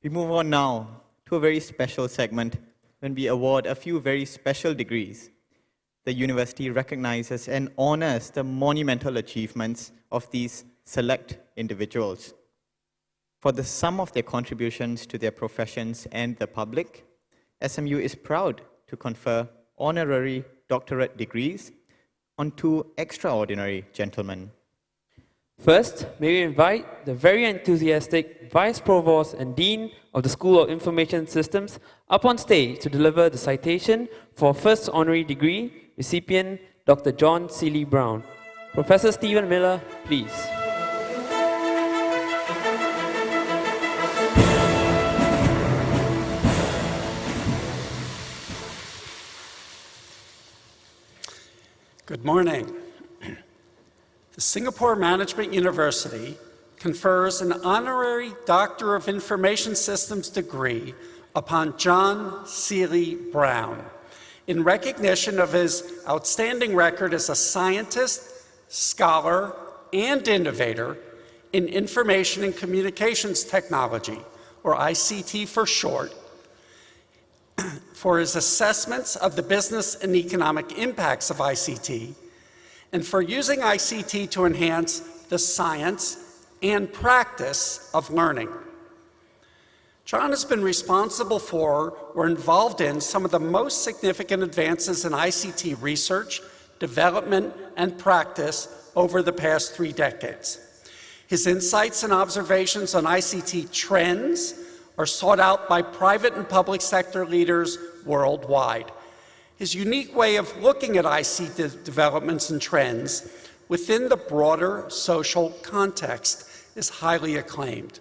We move on now to a very special segment when we award a few very special degrees. The university recognizes and honors the monumental achievements of these select individuals. For the sum of their contributions to their professions and the public, SMU is proud to confer honorary doctorate degrees on two extraordinary gentlemen. First, may we invite the very enthusiastic Vice Provost and Dean of the School of Information Systems up on stage to deliver the citation for first honorary degree recipient Dr. John Seeley Brown. Professor Stephen Miller, please. Good morning. The Singapore Management University confers an honorary Doctor of Information Systems degree upon John Seeley Brown in recognition of his outstanding record as a scientist, scholar, and innovator in information and communications technology, or ICT for short, for his assessments of the business and economic impacts of ICT, and for using ICT to enhance the science and practice of learning. John has been responsible for or involved in some of the most significant advances in ICT research, development, and practice over the past 3 decades. His insights and observations on ICT trends are sought out by private and public sector leaders worldwide. His unique way of looking at ICT developments and trends within the broader social context is highly acclaimed.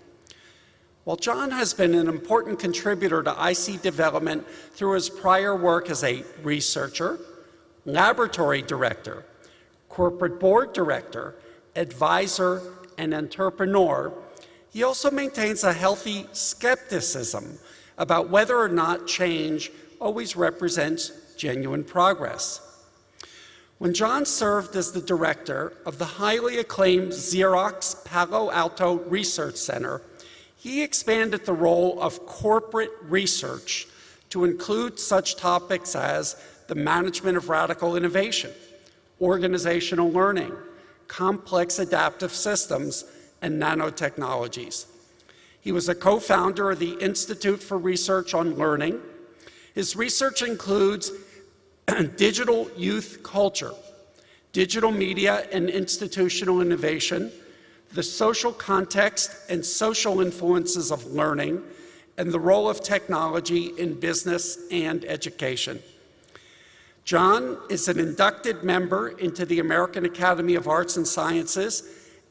While John has been an important contributor to ICT development through his prior work as a researcher, laboratory director, corporate board director, advisor, and entrepreneur, he also maintains a healthy skepticism about whether or not change always represents genuine progress. When John served as the director of the highly acclaimed Xerox Palo Alto Research Center, he expanded the role of corporate research to include such topics as the management of radical innovation, organizational learning, complex adaptive systems, and nanotechnologies. He was a co-founder of the Institute for Research on Learning. His research includes digital youth culture, digital media and institutional innovation, the social context and social influences of learning, and the role of technology in business and education. John is an inducted member into the American Academy of Arts and Sciences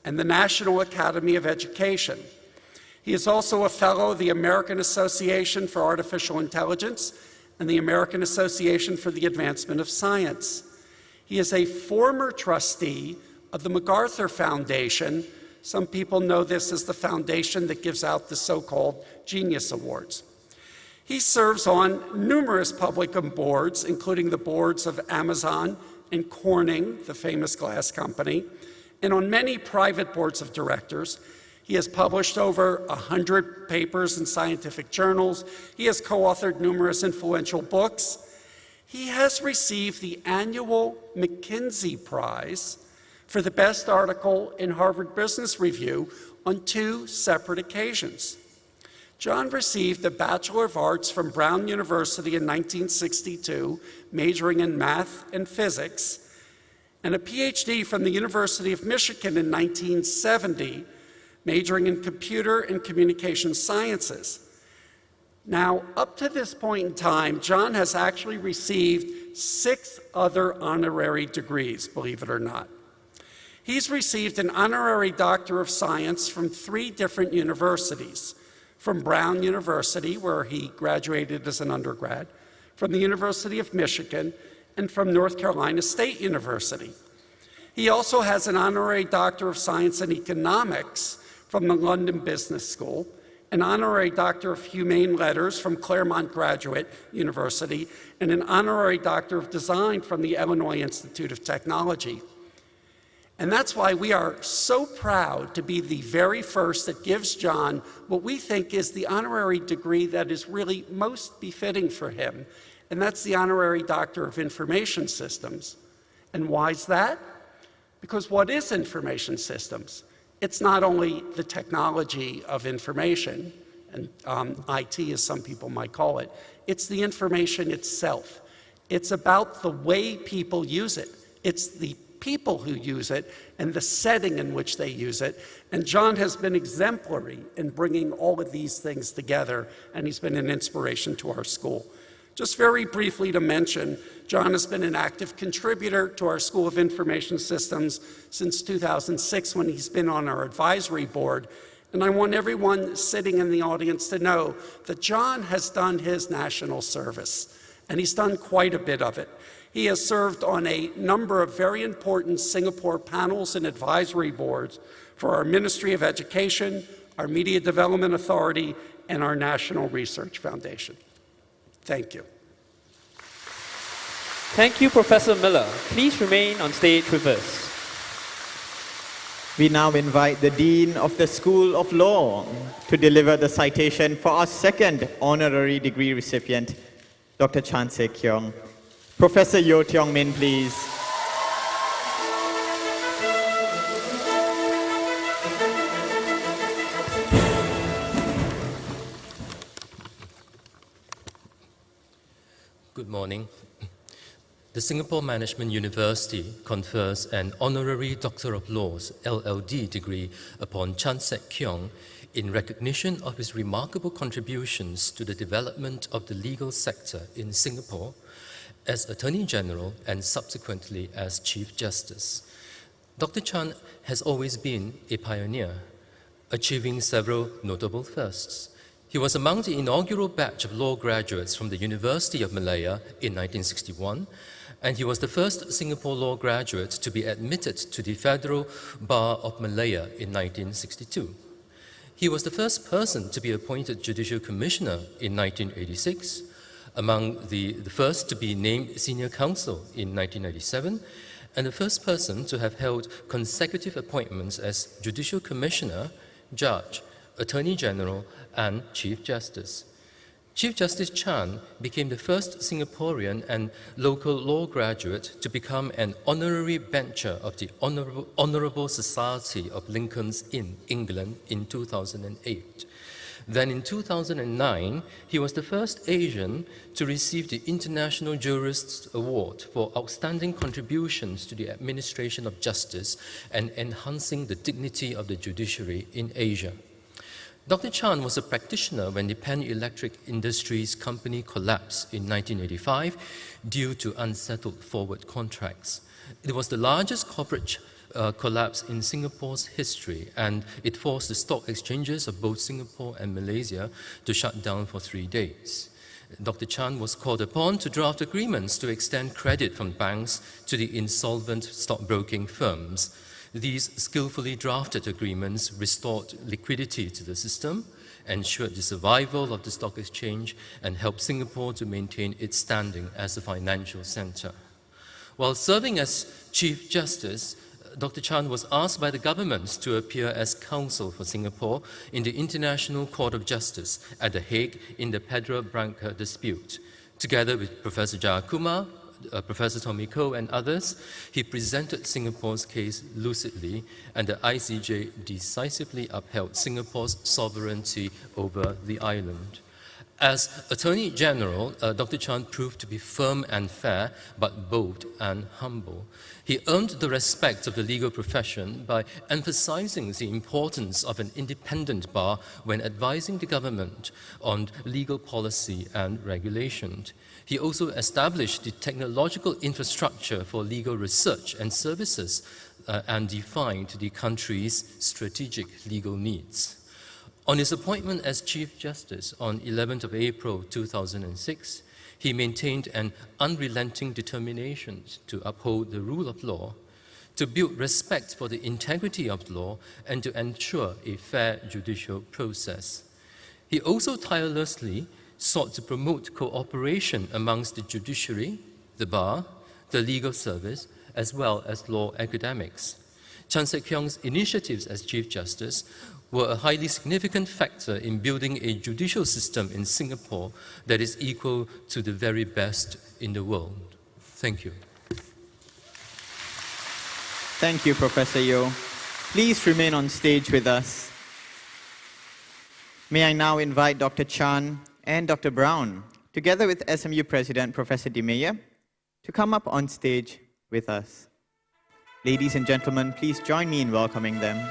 and the National Academy of Education. He is also a fellow of the American Association for Artificial Intelligence and the American Association for the Advancement of Science. He is a former trustee of the MacArthur Foundation. Some people know this as the foundation that gives out the so-called Genius Awards. He serves on numerous public boards, including the boards of Amazon and Corning, the famous glass company, and on many private boards of directors. He has published over 100 papers in scientific journals. He has co-authored numerous influential books. He has received the annual McKinsey Prize for the best article in Harvard Business Review on 2 separate occasions. John received a Bachelor of Arts from Brown University in 1962, majoring in math and physics, and a PhD from the University of Michigan in 1970, majoring in computer and communication sciences. Now, up to this point in time, John has actually received 6 other honorary degrees, believe it or not. He's received an honorary Doctor of Science from 3 different universities, from Brown University, where he graduated as an undergrad, from the University of Michigan, and from North Carolina State University. He also has an honorary Doctor of Science in Economics from the London Business School, an honorary Doctor of Humane Letters from Claremont Graduate University, and an honorary Doctor of Design from the Illinois Institute of Technology. And that's why we are so proud to be the very first that gives John what we think is the honorary degree that is really most befitting for him, and that's the Honorary Doctor of Information Systems. And why is that? Because what is information systems? It's not only the technology of information, and IT as some people might call it, it's the information itself. It's about the way people use it. It's the people who use it and the setting in which they use it. And John has been exemplary in bringing all of these things together, and he's been an inspiration to our school. Just very briefly to mention, John has been an active contributor to our School of Information Systems since 2006 when he's been on our advisory board. And I want everyone sitting in the audience to know that John has done his national service, and he's done quite a bit of it. He has served on a number of very important Singapore panels and advisory boards for our Ministry of Education, our Media Development Authority, and our National Research Foundation. Thank you. Thank you, Professor Miller. Please remain on stage with us. We now invite the Dean of the School of Law to deliver the citation for our second honorary degree recipient, Dr. Chan Se Kyong. Professor Yo Tiong Min, please. Good morning. The Singapore Management University confers an Honorary Doctor of Laws (LLD) degree upon Chan Se Kyong in recognition of his remarkable contributions to the development of the legal sector in Singapore as Attorney General and subsequently as Chief Justice. Dr. Chan has always been a pioneer, achieving several notable firsts. He was among the inaugural batch of law graduates from the University of Malaya in 1961, and he was the first Singapore law graduate to be admitted to the Federal Bar of Malaya in 1962. He was the first person to be appointed Judicial Commissioner in 1986, among the first to be named Senior Counsel in 1997, and the first person to have held consecutive appointments as Judicial Commissioner, Judge, Attorney General, and Chief Justice. Chief Justice Chan became the first Singaporean and local law graduate to become an honorary bencher of the Honourable Society of Lincoln's Inn, England, in 2008. Then in 2009, he was the first Asian to receive the International Jurists Award for outstanding contributions to the administration of justice and enhancing the dignity of the judiciary in Asia. Dr. Chan was a practitioner when the Penn Electric Industries company collapsed in 1985 due to unsettled forward contracts. It was the largest corporate collapse in Singapore's history, and it forced the stock exchanges of both Singapore and Malaysia to shut down for 3 days. Dr. Chan was called upon to draft agreements to extend credit from banks to the insolvent stockbroking firms. These skillfully drafted agreements restored liquidity to the system, ensured the survival of the stock exchange, and helped Singapore to maintain its standing as a financial center. While serving as Chief Justice, Dr. Chan was asked by the government to appear as counsel for Singapore in the International Court of Justice at The Hague in the Pedra Branca dispute. Together with Professor Jayakumar, Professor Tommy Koh, and others, he presented Singapore's case lucidly, and the ICJ decisively upheld Singapore's sovereignty over the island. As Attorney General, Dr. Chan proved to be firm and fair, but bold and humble. He earned the respect of the legal profession by emphasizing the importance of an independent bar when advising the government on legal policy and regulation. He also established the technological infrastructure for legal research and services and defined the country's strategic legal needs. On his appointment as Chief Justice on 11th of April 2006, he maintained an unrelenting determination to uphold the rule of law, to build respect for the integrity of law, and to ensure a fair judicial process. He also tirelessly sought to promote cooperation amongst the judiciary, the bar, the legal service, as well as law academics. Chan Sek-kyung's initiatives as Chief Justice were a highly significant factor in building a judicial system in Singapore that is equal to the very best in the world. Thank you. Thank you, Professor Yeo. Please remain on stage with us. May I now invite Dr. Chan and Dr. Brown, together with SMU President Professor De Meyer, to come up on stage with us. Ladies and gentlemen, please join me in welcoming them.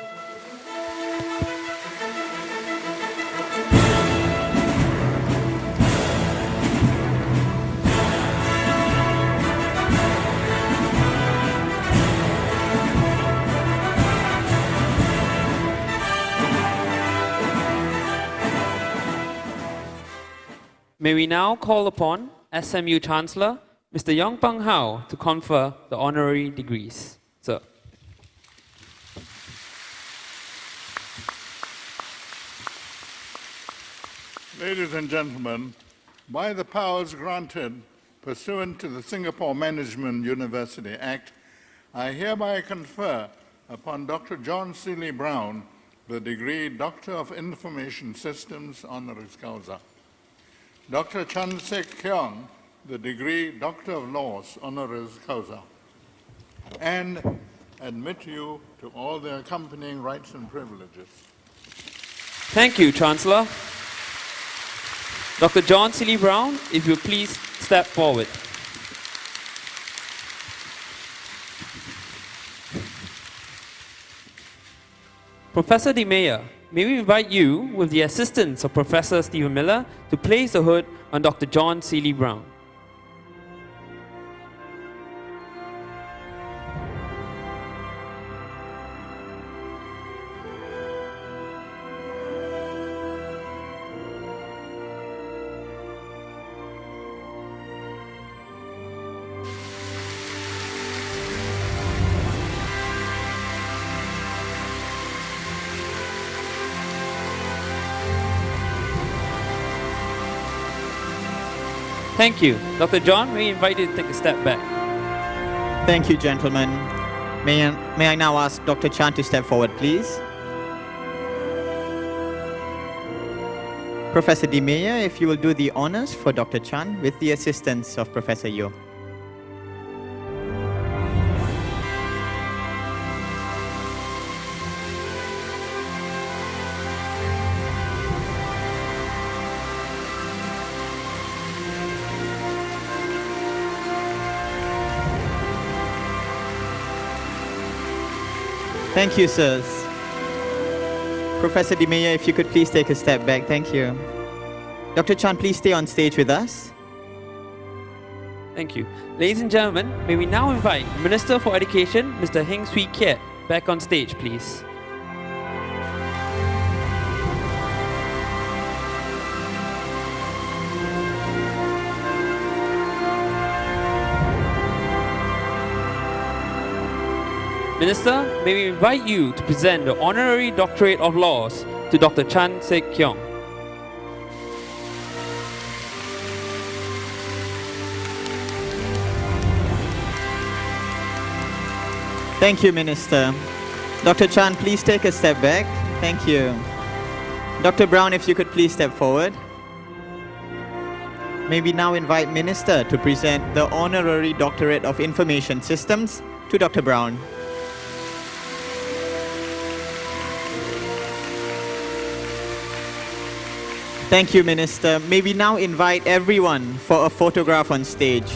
May we now call upon SMU Chancellor, Mr. Yong Pang Hao, to confer the honorary degrees. Sir. Ladies and gentlemen, by the powers granted pursuant to the Singapore Management University Act, I hereby confer upon Dr. John Seeley Brown the degree Doctor of Information Systems honoris causa. Dr. Chan Sek-kyung, the degree Doctor of Laws honoris causa, and admit you to all the accompanying rights and privileges. Thank you, Chancellor. Dr. John Seeley Brown, if you please step forward. Professor De Meyer, may we invite you, with the assistance of Professor Stephen Miller, to place the hood on Dr. John Seeley Brown. Thank you. Dr. John, may we invite you to take a step back. Thank you, gentlemen. May I now ask Dr. Chan to step forward, please? Professor De Meyer, if you will do the honors for Dr. Chan with the assistance of Professor Yeo. Thank you, sirs. Professor De Meyer, if you could please take a step back. Thank you. Dr. Chan, please stay on stage with us. Thank you. Ladies and gentlemen, may we now invite Minister for Education, Mr. Heng Swee Keat, back on stage, please. Minister, may we invite you to present the Honorary Doctorate of Laws to Dr. Chan Sek-kyung. Thank you, Minister. Dr. Chan, please take a step back. Thank you. Dr. Brown, if you could please step forward. May we now invite Minister to present the Honorary Doctorate of Information Systems to Dr. Brown. Thank you, Minister. May we now invite everyone for a photograph on stage.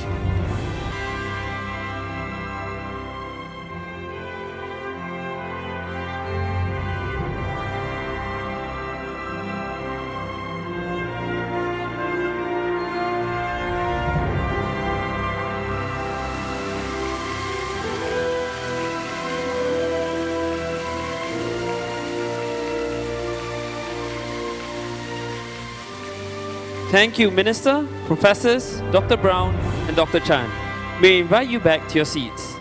Thank you, Minister, Professors, Dr. Brown, and Dr. Chan. May I invite you back to your seats.